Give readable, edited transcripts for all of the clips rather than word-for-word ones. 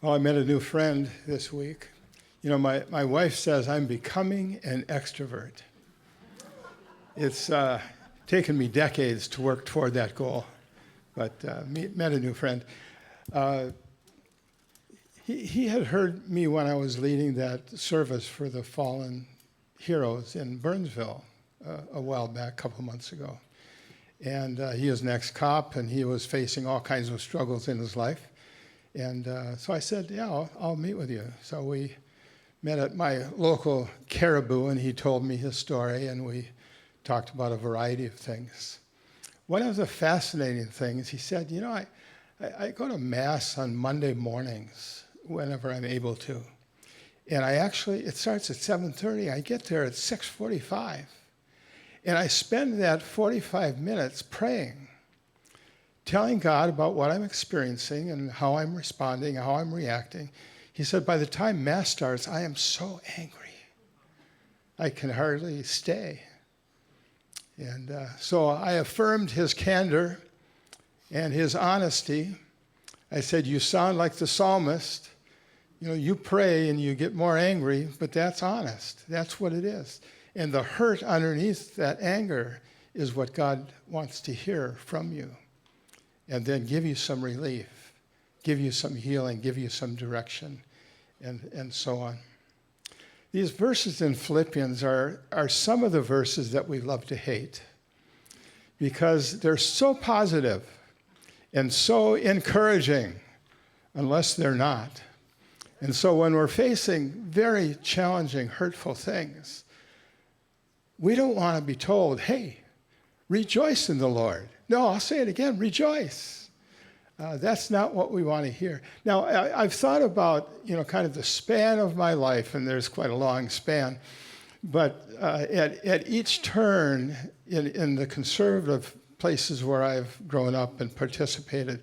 Well, I met a new friend this week. You know, my wife says I'm becoming an extrovert. It's taken me decades to work toward that goal, but met a new friend. Uh, he had heard me when I was leading that service for the fallen heroes in Burnsville a while back, a couple months ago. And he is an ex-cop, and he was facing all kinds of struggles in his life. And so I said, yeah, I'll meet with you. So we met at my local Caribou, and he told me his story, and we talked about a variety of things. One of the fascinating things, he said, you know, I go to Mass on Monday mornings whenever I'm able to. And it starts at 7:30. I get there at 6:45. And I spend that 45 minutes praying, telling God about what I'm experiencing and how I'm responding, how I'm reacting. He said, by the time Mass starts, I am so angry. I can hardly stay. And so I affirmed his candor and his honesty. I said, you sound like the psalmist. You know, you pray and you get more angry, but that's honest. That's what it is. And the hurt underneath that anger is what God wants to hear from you. And then give you some relief, give you some healing, give you some direction, and so on. These verses in Philippians are some of the verses that we love to hate because they're so positive and so encouraging, unless they're not. And so when we're facing very challenging, hurtful things, we don't want to be told, hey, rejoice in the Lord. No, I'll say it again, rejoice. That's not what we want to hear. Now, I've thought about, kind of the span of my life, and there's quite a long span, but at each turn in the conservative places where I've grown up and participated,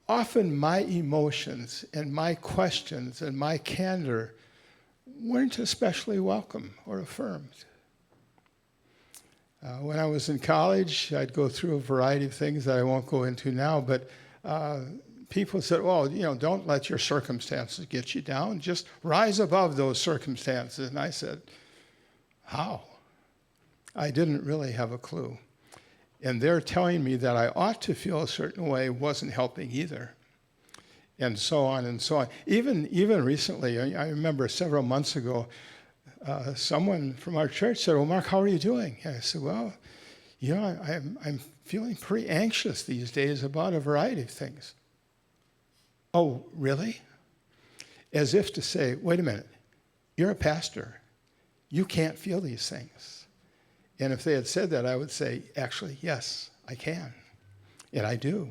often my emotions and my questions and my candor weren't especially welcome or affirmed. When I was in college, I'd go through a variety of things that I won't go into now, but people said, well, don't let your circumstances get you down. Just rise above those circumstances. And I said, how? I didn't really have a clue. And they're telling me that I ought to feel a certain way wasn't helping either. And so on and so on. Even recently, I remember several months ago, someone from our church said, well, Mark, how are you doing? And I said, well, I'm feeling pretty anxious these days about a variety of things. Oh, really? As if to say, wait a minute, you're a pastor. You can't feel these things. And if they had said that, I would say, actually, yes, I can. And I do.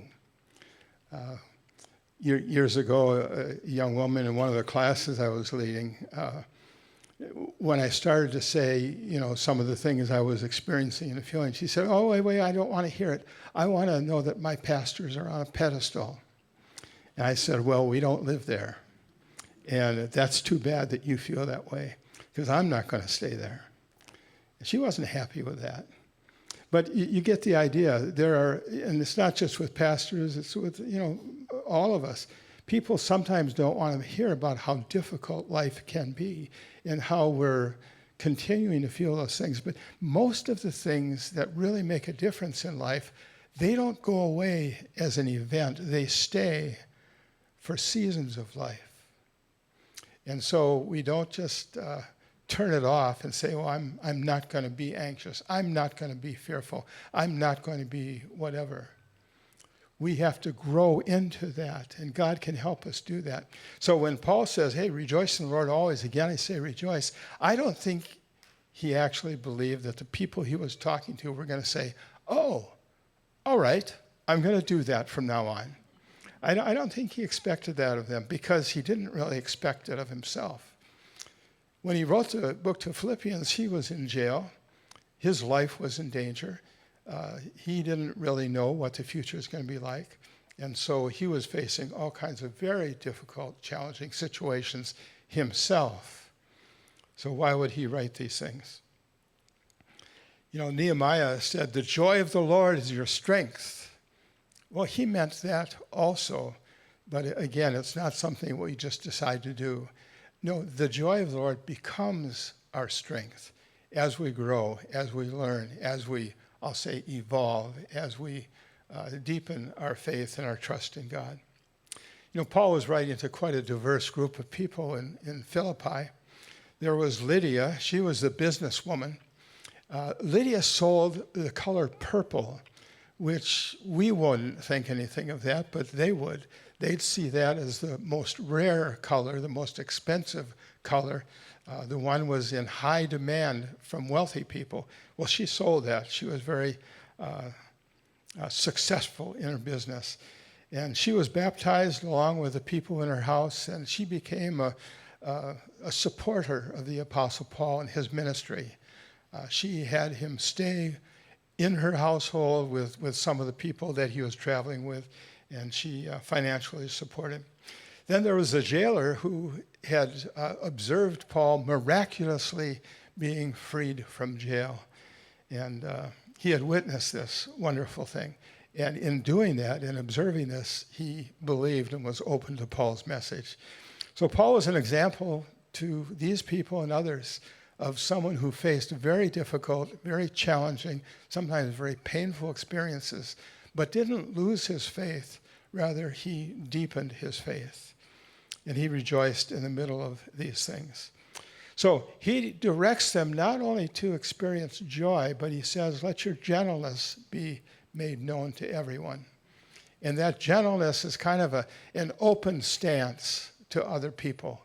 Years ago, a young woman in one of the classes I was leading, when I started to say, some of the things I was experiencing and feeling, she said, oh, wait, I don't want to hear it. I want to know that my pastors are on a pedestal. And I said, well, we don't live there. And that's too bad that you feel that way, because I'm not going to stay there. And she wasn't happy with that. But you get the idea. And it's not just with pastors, it's with, all of us. People sometimes don't want to hear about how difficult life can be and how we're continuing to feel those things. But most of the things that really make a difference in life, they don't go away as an event. They stay for seasons of life. And so we don't just turn it off and say, well, I'm not going to be anxious. I'm not going to be fearful. I'm not going to be whatever. We have to grow into that, and God can help us do that. So when Paul says, hey, rejoice in the Lord always, again I say rejoice, I don't think he actually believed that the people he was talking to were going to say, oh, all right, I'm going to do that from now on. I don't think he expected that of them, because he didn't really expect it of himself. When he wrote the book to Philippians, he was in jail. His life was in danger. He didn't really know what the future is going to be like. And so he was facing all kinds of very difficult, challenging situations himself. So why would he write these things? Nehemiah said, the joy of the Lord is your strength. Well, he meant that also, But again, it's not something we just decide to do. No, the joy of the Lord becomes our strength as we grow, as we learn, as we, I'll say, evolve, as we deepen our faith and our trust in God. You know, Paul was writing to quite a diverse group of people in Philippi. There was Lydia. She was the businesswoman. Lydia sold the color purple, which we wouldn't think anything of that, but they would. They'd see that as the most rare color, the most expensive color. The one was in high demand from wealthy people. Well, she sold that. She was very successful in her business. And she was baptized along with the people in her house, and she became a supporter of the Apostle Paul and his ministry. She had him stay in her household with some of the people that he was traveling with, and she financially supported him. Then there was a jailer who had observed Paul miraculously being freed from jail. And he had witnessed this wonderful thing. And in doing that, in observing this, he believed and was open to Paul's message. So Paul was an example to these people and others of someone who faced very difficult, very challenging, sometimes very painful experiences, but didn't lose his faith. Rather, he deepened his faith. And he rejoiced in the middle of these things. So he directs them not only to experience joy, but he says, let your gentleness be made known to everyone. And that gentleness is kind of an open stance to other people,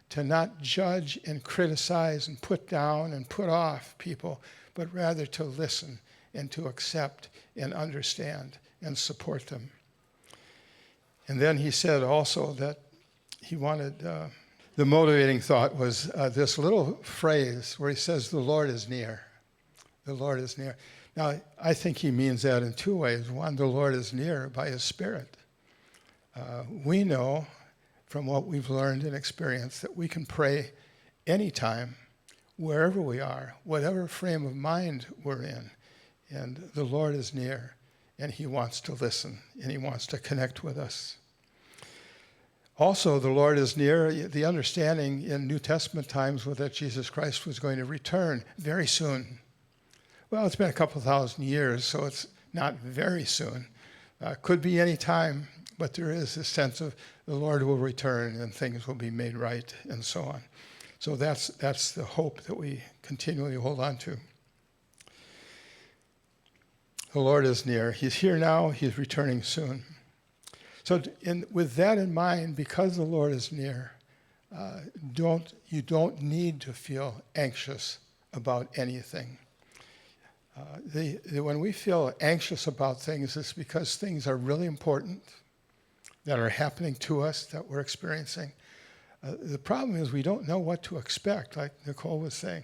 to not judge and criticize and put down and put off people, but rather to listen and to accept and understand and support them. And then he said also that he wanted, the motivating thought was this little phrase where he says, the Lord is near. The Lord is near. Now, I think he means that in two ways. One, the Lord is near by his Spirit. We know from what we've learned and experienced that we can pray anytime, wherever we are, whatever frame of mind we're in. And the Lord is near, and he wants to listen, and he wants to connect with us. Also, the Lord is near. The understanding in New Testament times was that Jesus Christ was going to return very soon. Well, it's been a couple thousand years, so it's not very soon. Could be any time, but there is this sense of the Lord will return and things will be made right and so on. So that's the hope that we continually hold on to. The Lord is near. He's here now. He's returning soon. So with that in mind, because the Lord is near, you don't need to feel anxious about anything. When we feel anxious about things, it's because things are really important that are happening to us, that we're experiencing. The problem is we don't know what to expect, like Nicole was saying.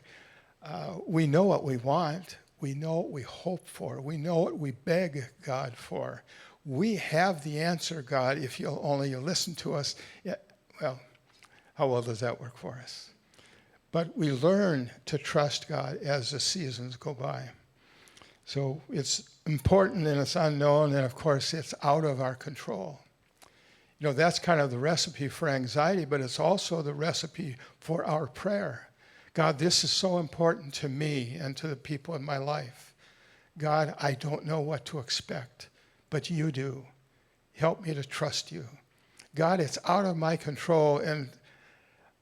We know what we want. We know what we hope for. We know what we beg God for. We have the answer, God, if you'll only listen to us. Yeah, well, how well does that work for us? But we learn to trust God as the seasons go by. So it's important and it's unknown, and of course it's out of our control. You know, that's kind of the recipe for anxiety, but it's also the recipe for our prayer. God, this is so important to me and to the people in my life. God, I don't know what to expect, but you do. Help me to trust you. God, it's out of my control, and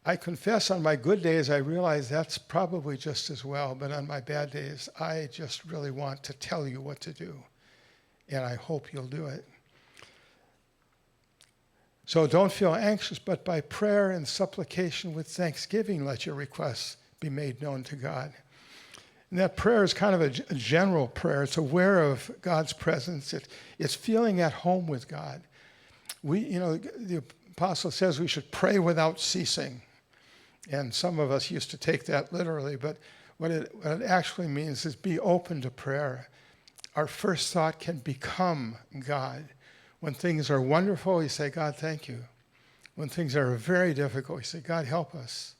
I confess on my good days, I realize that's probably just as well, but on my bad days, I just really want to tell you what to do, and I hope you'll do it. So don't feel anxious, but by prayer and supplication with thanksgiving, let your requests be made known to God. And that prayer is kind of a general prayer. It's aware of God's presence. It's feeling at home with God. The apostle says we should pray without ceasing. And some of us used to take that literally, but what it actually means is be open to prayer. Our first thought can become God. When things are wonderful, you say, God, thank you. When things are very difficult, you say, God, help us.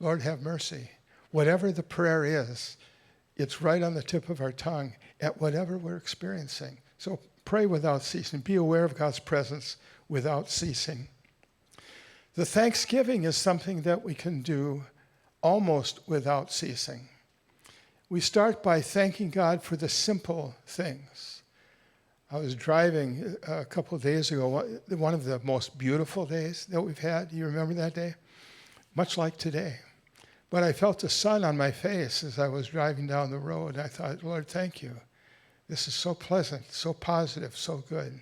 Lord, have mercy. Whatever the prayer is, it's right on the tip of our tongue at whatever we're experiencing. So pray without ceasing. Be aware of God's presence without ceasing. The thanksgiving is something that we can do almost without ceasing. We start by thanking God for the simple things. I was driving a couple of days ago, one of the most beautiful days that we've had. Do you remember that day? Much like today. But I felt the sun on my face as I was driving down the road. I thought, Lord, thank you. This is so pleasant, so positive, so good.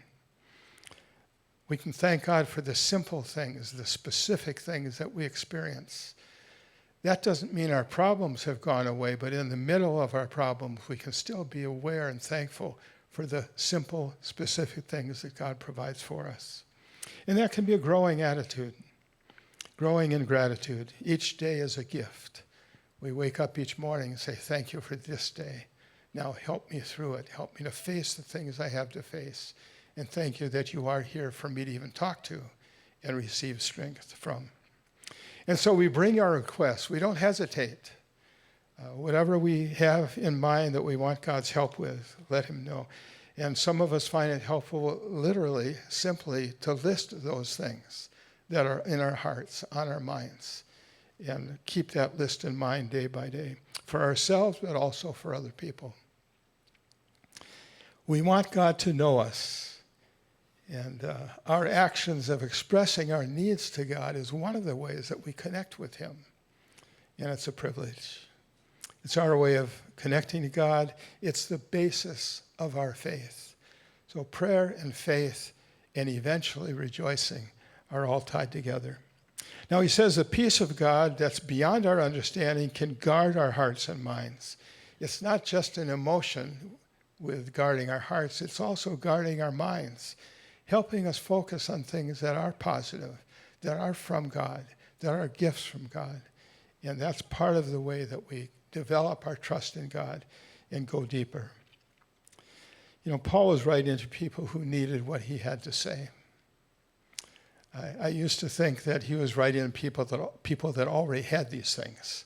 We can thank God for the simple things, the specific things that we experience. That doesn't mean our problems have gone away, but in the middle of our problems, we can still be aware and thankful for the simple, specific things that God provides for us. And that can be a growing attitude, growing in gratitude. Each day is a gift. We wake up each morning and say, thank you for this day. Now help me through it. Help me to face the things I have to face. And thank you that you are here for me to even talk to and receive strength from. And so we bring our requests. We don't hesitate. Whatever we have in mind that we want God's help with, let him know. And some of us find it helpful literally, simply to list those things that are in our hearts, on our minds, and keep that list in mind day by day for ourselves, but also for other people. We want God to know us. And our actions of expressing our needs to God is one of the ways that we connect with him. And it's a privilege. It's our way of connecting to God. It's the basis of our faith. So prayer and faith and eventually rejoicing are all tied together. Now he says the peace of God that's beyond our understanding can guard our hearts and minds. It's not just an emotion with guarding our hearts, it's also guarding our minds, helping us focus on things that are positive, that are from God, that are gifts from God. And that's part of the way that we develop our trust in God and go deeper. You know, Paul was writing to people who needed what he had to say. I used to think that he was writing to people that already had these things.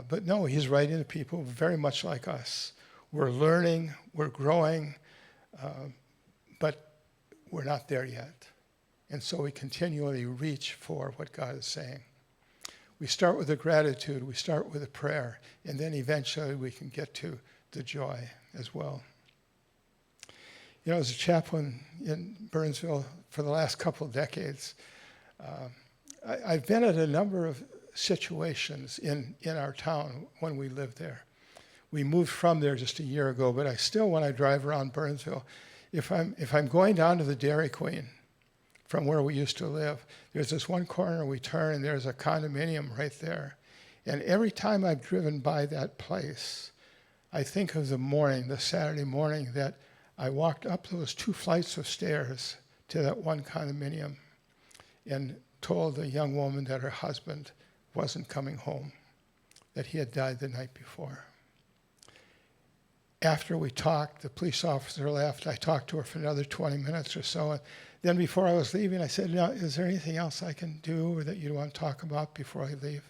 But no, he's writing to people very much like us. We're learning, we're growing, but we're not there yet. And so we continually reach for what God is saying. We start with a gratitude, we start with a prayer, and then eventually we can get to the joy as well. You know, as a chaplain in Burnsville for the last couple of decades, I've been at a number of situations in our town when we lived there. We moved from there just a year ago, but I still, when I drive around Burnsville, if I'm going down to the Dairy Queen from where we used to live, there's this one corner we turn and there's a condominium right there. And every time I've driven by that place, I think of the morning, the Saturday morning, that I walked up those 2 flights of stairs to that one condominium and told the young woman that her husband wasn't coming home, that he had died the night before. After we talked, the police officer left. I talked to her for another 20 minutes or so. And then before I was leaving, I said, now, is there anything else I can do or that you want to talk about before I leave?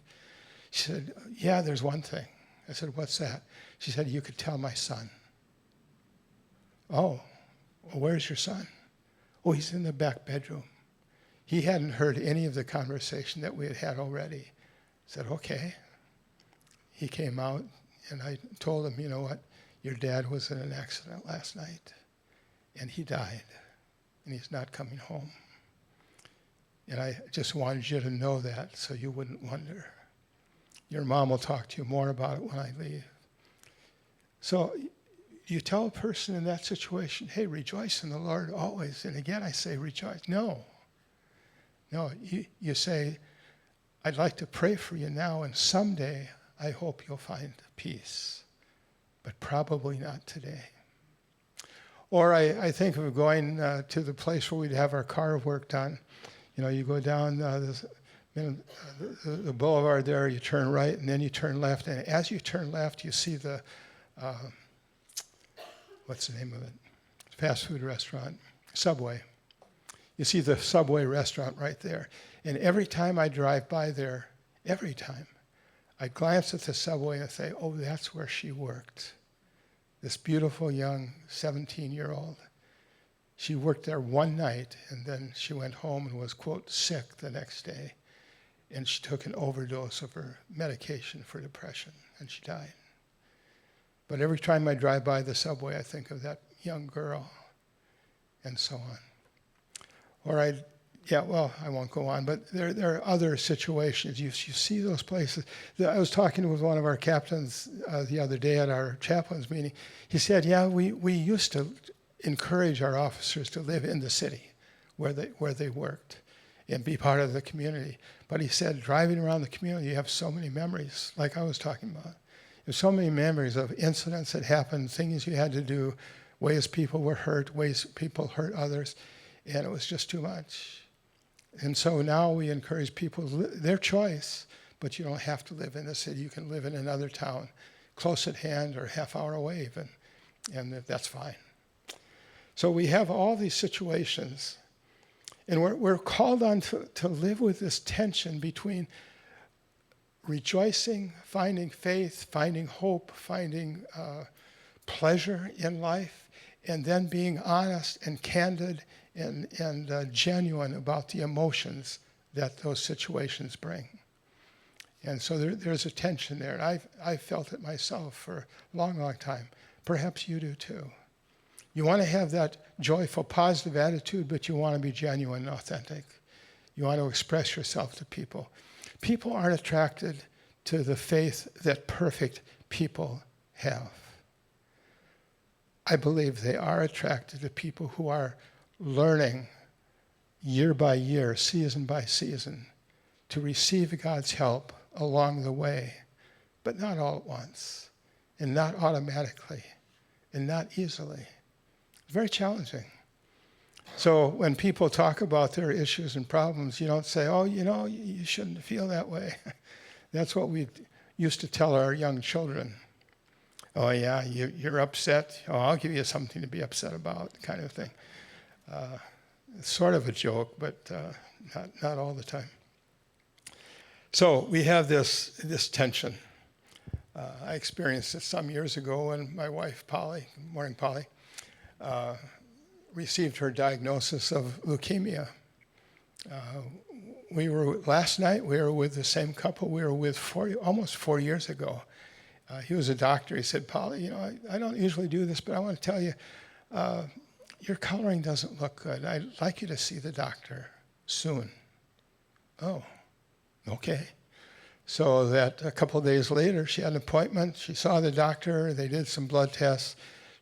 She said, yeah, there's one thing. I said, what's that? She said, you could tell my son. Oh, well, where's your son? Oh, he's in the back bedroom. He hadn't heard any of the conversation that we had had already. I said, okay. He came out, and I told him, you know what? Your dad was in an accident last night, and he died, and he's not coming home. And I just wanted you to know that so you wouldn't wonder. Your mom will talk to you more about it when I leave. So you tell a person in that situation, hey, rejoice in the Lord always. And again, I say rejoice. No, you say, I'd like to pray for you now, and someday I hope you'll find peace. But probably not today. Or I think of going to the place where we'd have our car work done. You know, you go down the boulevard there, you turn right, and then you turn left. And as you turn left, you see the, what's the name of it? Fast food restaurant, Subway. You see the Subway restaurant right there. And every time I drive by there, every time, I glance at the Subway and say, oh, that's where she worked. This beautiful young 17-year-old. She worked there one night, and then she went home and was, quote, sick the next day. And she took an overdose of her medication for depression, and she died. But every time I drive by the subway, I think of that young girl, and so on. Or I won't go on, but there are other situations. You see those places. I was talking with one of our captains the other day at our chaplain's meeting. He said, we used to encourage our officers to live in the city where they worked and be part of the community. But he said, driving around the community, you have so many memories, like I was talking about. There's so many memories of incidents that happened, things you had to do, ways people were hurt, ways people hurt others, and it was just too much. And so now we encourage people, their choice, but you don't have to live in the city. You can live in another town, close at hand or half hour away even, and that's fine. So we have all these situations, and we're called on to live with this tension between rejoicing, finding faith, finding hope, finding pleasure in life, and then being honest and candid and genuine about the emotions that those situations bring. And so there's a tension there. And I've felt it myself for a long, long time. Perhaps you do too. You want to have that joyful, positive attitude, but you want to be genuine and authentic. You want to express yourself to people. People aren't attracted to the faith that perfect people have. I believe they are attracted to people who are learning year by year, season by season, to receive God's help along the way, but not all at once, and not automatically, and not easily. It's very challenging. So when people talk about their issues and problems, you don't say, you shouldn't feel that way. That's what we used to tell our young children. Oh yeah, you're upset? Oh, I'll give you something to be upset about, kind of thing. It's sort of a joke, but not all the time. So we have this tension. I experienced it some years ago when my wife, Polly, good morning, Polly, received her diagnosis of leukemia. Last night we were with the same couple we were with almost 4 years ago. He was a doctor. He said, Polly, I don't usually do this, but I want to tell you, your coloring doesn't look good. I'd like you to see the doctor soon. Oh, okay. So that a couple of days later, she had an appointment. She saw the doctor. They did some blood tests.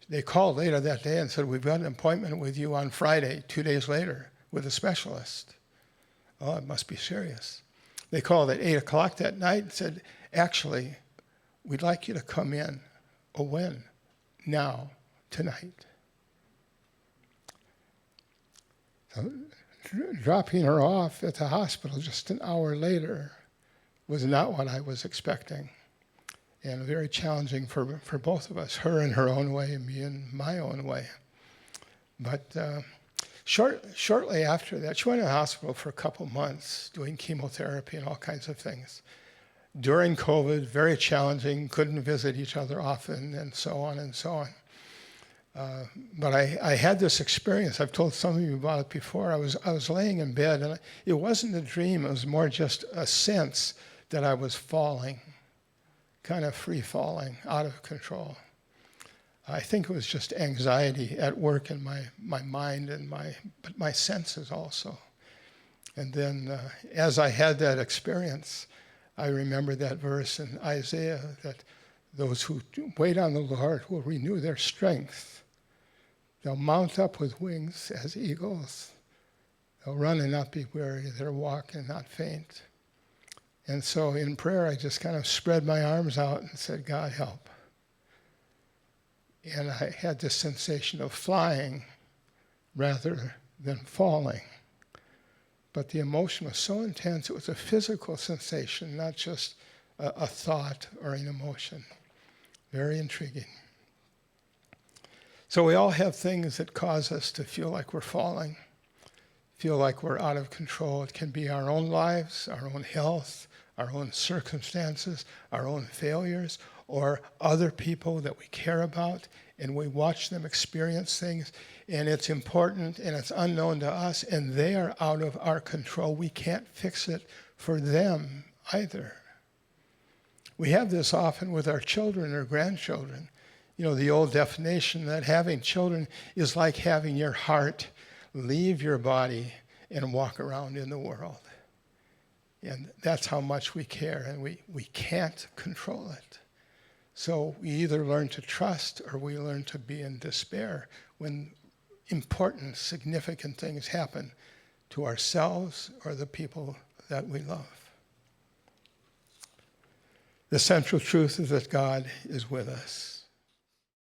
They called later that day and said, we've got an appointment with you on Friday, 2 days later, with a specialist. Oh, it must be serious. They called at 8 o'clock that night and said, actually, we'd like you to come in. Oh, when? Now, tonight. So, dropping her off at the hospital just an hour later was not what I was expecting. And very challenging for both of us, her in her own way and me in my own way. But shortly after that, she went to the hospital for a couple months doing chemotherapy and all kinds of things. During COVID, very challenging, couldn't visit each other often, and so on and so on. But I had this experience. I've told some of you about it before. I was laying in bed, and it wasn't a dream. It was more just a sense that I was falling, kind of free falling, out of control. I think it was just anxiety at work in my mind and my senses also. And then as I had that experience, I remember that verse in Isaiah that those who wait on the Lord will renew their strength. They'll mount up with wings as eagles. They'll run and not be weary. They'll walk and not faint. And so in prayer, I just kind of spread my arms out and said, God, help. And I had this sensation of flying rather than falling. But the emotion was so intense, it was a physical sensation, not just a thought or an emotion. Very intriguing. So we all have things that cause us to feel like we're falling, feel like we're out of control. It can be our own lives, our own health, our own circumstances, our own failures, or other people that we care about, and we watch them experience things, and it's important and it's unknown to us, and they are out of our control. We can't fix it for them either. We have this often with our children or grandchildren. You know, the old definition that having children is like having your heart leave your body and walk around in the world. And that's how much we care, and we can't control it. So we either learn to trust or we learn to be in despair when important, significant things happen to ourselves or the people that we love. The central truth is that God is with us.